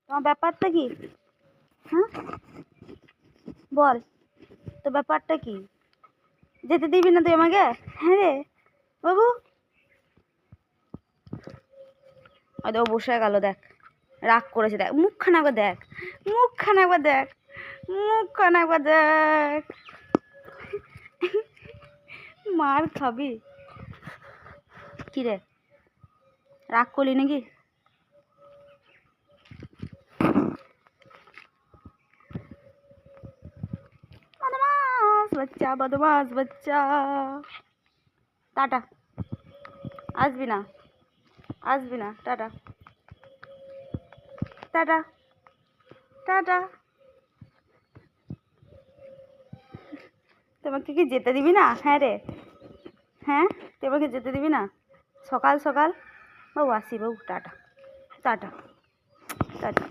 তোমার ব্যাপারটা কি? হ্যাঁ, বল তো ব্যাপারটা কি? যেতে দিবি না তুই আমাকে? হ্যাঁ রে বাবু, হয়তো ও বসে গেল, দেখ রাগ করেছে, দেখ মুখখানা একবার দেখ, মুখখানা একবার দেখ, মুখখানা একবার দেখ। মার খাবি কি রে? রাগ করলি নাকি? বদমাস বাচ্চা, বদমাস বাচ্চা। টাটা, আসবি না, আসবি না, টাটা টাটা টাটা। তোমাকে কি যেতে দিবি না? হ্যাঁ রে, হ্যাঁ তুই আমাকে যেতে দিবি না? সকাল সকাল বাবু, আসি বাবু, টাটা টাটা টাটা।